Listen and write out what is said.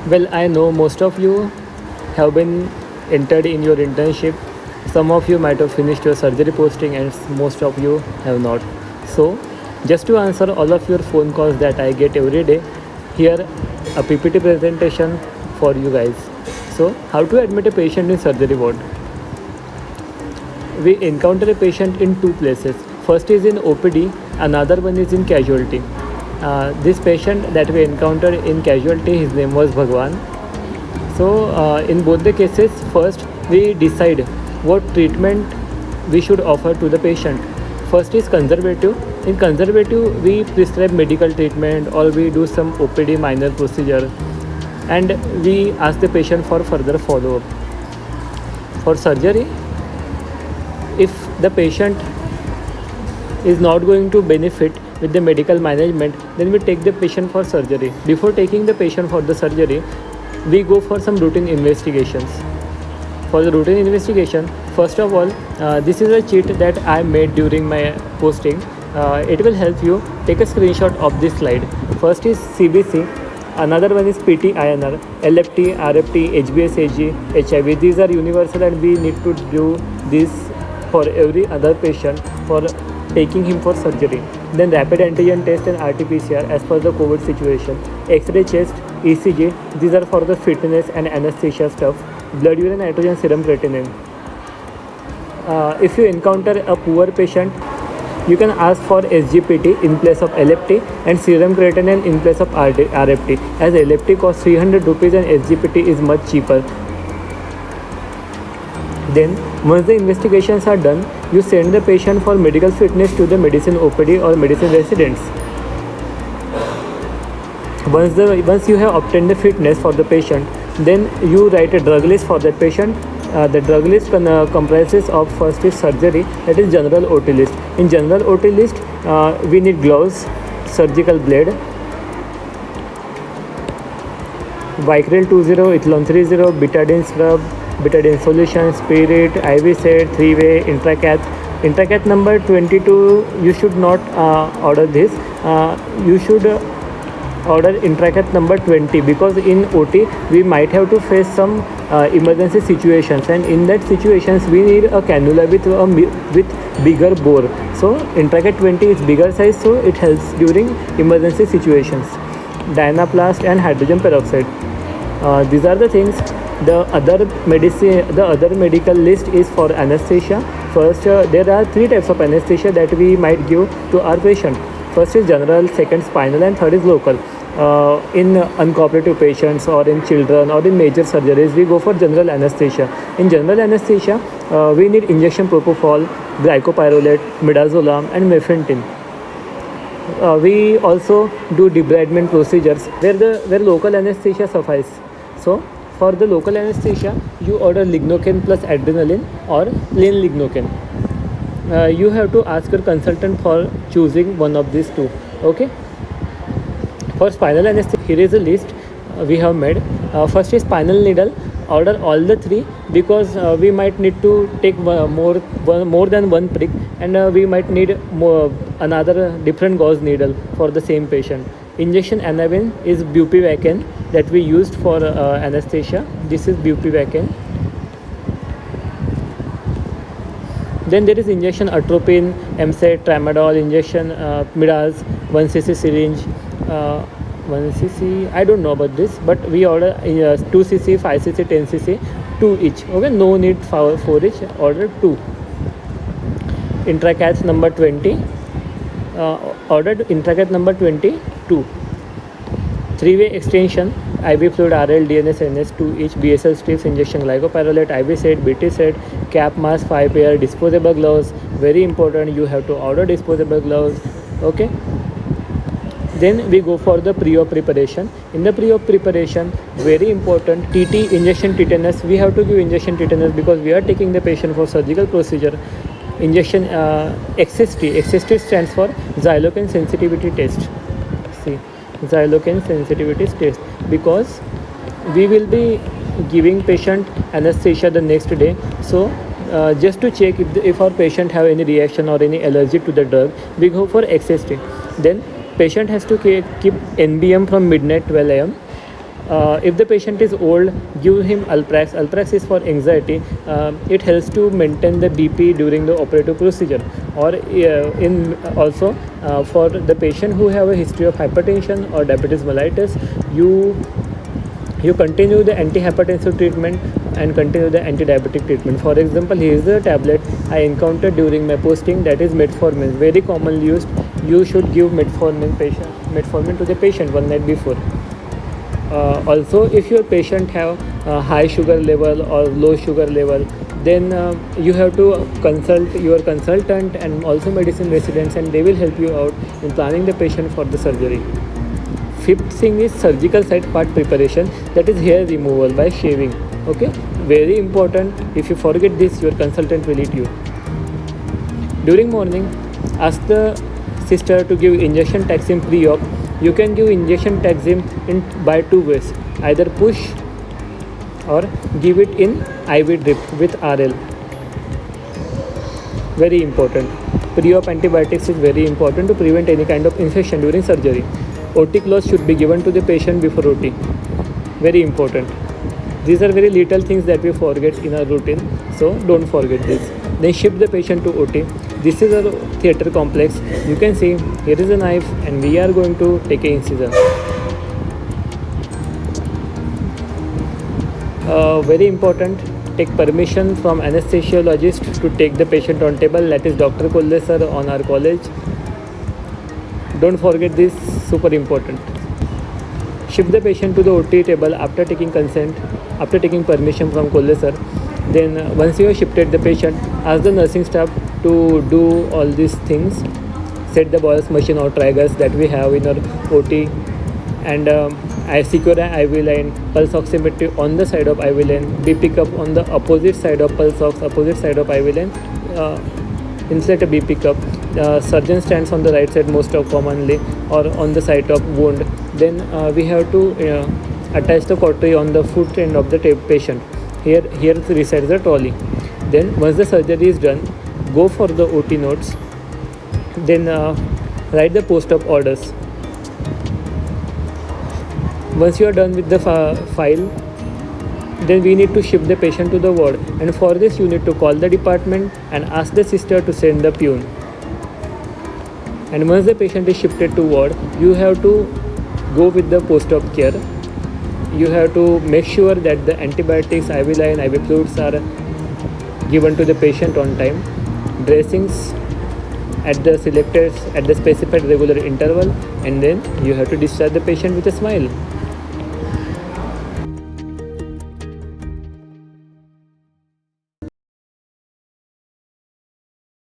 Well, I know most of you have been entered in your internship. Some of you might have finished your surgery posting, and most of you have not. So, just to answer all of your phone calls that I get every day, here a PPT presentation for you guys. So, how to admit a patient in surgery ward? We encounter a patient in two places. First is in OPD, another one is in casualty. This patient that we encountered in casualty, his name was Bhagwan. So in both the cases, first we decide what treatment we should offer to the patient. First is conservative. In conservative, we prescribe medical treatment or we do some OPD minor procedure, and we ask the patient for further follow-up. For surgery, if the patient is not going to benefit with the medical management, then we take the patient for surgery. Before taking the patient for the surgery, we go for some routine investigations. For the routine investigation, first of all, this is a cheat that I made during my posting. It will help you. Take a screenshot of this slide. First is CBC, another one is PT INR, LFT, RFT, HBsAg, HIV. These are universal and we need to do this for every other patient for taking him for surgery. Then rapid antigen test and RT-PCR as per the COVID situation. X-ray chest, ECG, these are for the fitness and anesthesia stuff. Blood urine nitrogen serum creatinine. If you encounter a poor patient, you can ask for SGPT in place of LFT and serum creatinine in place of RFT, as LFT costs 300 rupees and SGPT is much cheaper. Then, once the investigations are done, you send the patient for medical fitness to the medicine OPD or medicine residents. Once you have obtained the fitness for the patient, then you write a drug list for that patient. The drug list comprises of first is surgery, that is general OT list. In general OT list, we need gloves, surgical blade, Vicryl 20, Ethlon 30, betadine scrub, betadine solution, spirit, IV set, 3-way, intracath. Intracath number 22, you should not order this. You should order intracath number 20, because in OT we might have to face some emergency situations, and in that situations we need a cannula with bigger bore. So intracath 20 is bigger size, so it helps during emergency situations. Dynaplast and hydrogen peroxide. These are the things. The other medical list is for anesthesia. First, there are 3 types of anesthesia that we might give to our patient. First is general, second spinal, and third is local. In uncooperative patients or in children or in major surgeries, we go for general anesthesia. In general anesthesia, we need injection propofol, glycopyrrolate, midazolam, and mefentin. We also do debridement procedures where local anesthesia suffice. So for the local anesthesia, you order lignocaine plus adrenaline or plain lignocaine. You have to ask your consultant for choosing one of these two. Okay. For spinal anesthesia, here is a list we have made. First is spinal needle. Order all the 3, because we might need to take more than one prick, and we might need another different gauze needle for the same patient. Injection anavin is bupivacaine that we used for anesthesia. This is bupivacaine. Then there is injection atropine, MSET, tramadol, injection midas, 1 cc syringe, 1 cc, I don't know about this, but we order 2 cc, 5 cc, 10 cc, 2 each. Okay, no need for each, order 2. Intracath number 20, ordered intracath number 22. 3-way extension, IV fluid, RL, DNS, NS, 2 each, BSL strips, injection glycopyrrolate, IV set, BT set, cap mask, 5 pair, disposable gloves. Very important, you have to order disposable gloves. Okay. Then we go for the pre-op preparation. In the pre-op preparation, very important, TT, injection tetanus. We have to give injection tetanus because we are taking the patient for surgical procedure. Injection XST. XST stands for xylocaine sensitivity test. See, xylocaine sensitivity test, because we will be giving patient anesthesia the next day. So just to check if our patient have any reaction or any allergy to the drug, we go for XST. Then patient has to keep NBM from midnight 12 am. If the patient is old, give him Alprax. Alprax is for anxiety. It helps to maintain the BP during the operative procedure. Or in also for the patient who have a history of hypertension or diabetes mellitus, you continue the antihypertensive treatment and continue the anti-diabetic treatment. For example, here is the tablet I encountered during my posting, that is metformin, very commonly used. You should give metformin to the patient one night before. Also, if your patient have high sugar level or low sugar level, then you have to consult your consultant and also medicine residents, and they will help you out in planning the patient for the surgery. Fifth thing is surgical site part preparation, that is hair removal by shaving. Okay, very important. If you forget this, your consultant will eat you. During morning, ask the sister to give injection Taxim pre-op. You can give injection Taxim by two ways, either push or give it in IV drip with RL. Very important. Pre-op antibiotics is very important to prevent any kind of infection during surgery. OT clothes should be given to the patient before OT. Very important. These are very little things that we forget in our routine, so don't forget this. Then ship the patient to OT. This is a theatre complex. You can see here is a knife and we are going to take an incision. Very important, take permission from anesthesiologist to take the patient on table, that is Dr. Kolle sir on our college. Don't forget this, super important. Ship the patient to the OT table after taking consent, after taking permission from Kolle sir. Then once you have shifted the patient, ask the nursing staff to do all these things. Set the Bolus machine or triggers that we have in our OT, and I secure an IV line, pulse oximetry on the side of IV line, BP cup on the opposite side of pulse ox, opposite side of IV line. Insert a BP cup. Surgeon stands on the right side most commonly, or on the side of wound. Then we have to attach the cautery on the foot end of the patient. Here resides the trolley. Then once the surgery is done, go for the OT notes. Then write the post-op orders. Once you are done with the file, then we need to ship the patient to the ward, and for this you need to call the department and ask the sister to send the peon. And once the patient is shifted to ward, you have to go with the post-op care. You have to make sure that the antibiotics, IV line, IV fluids are given to the patient on time. Dressings at the specified regular interval, and then you have to discharge the patient with a smile.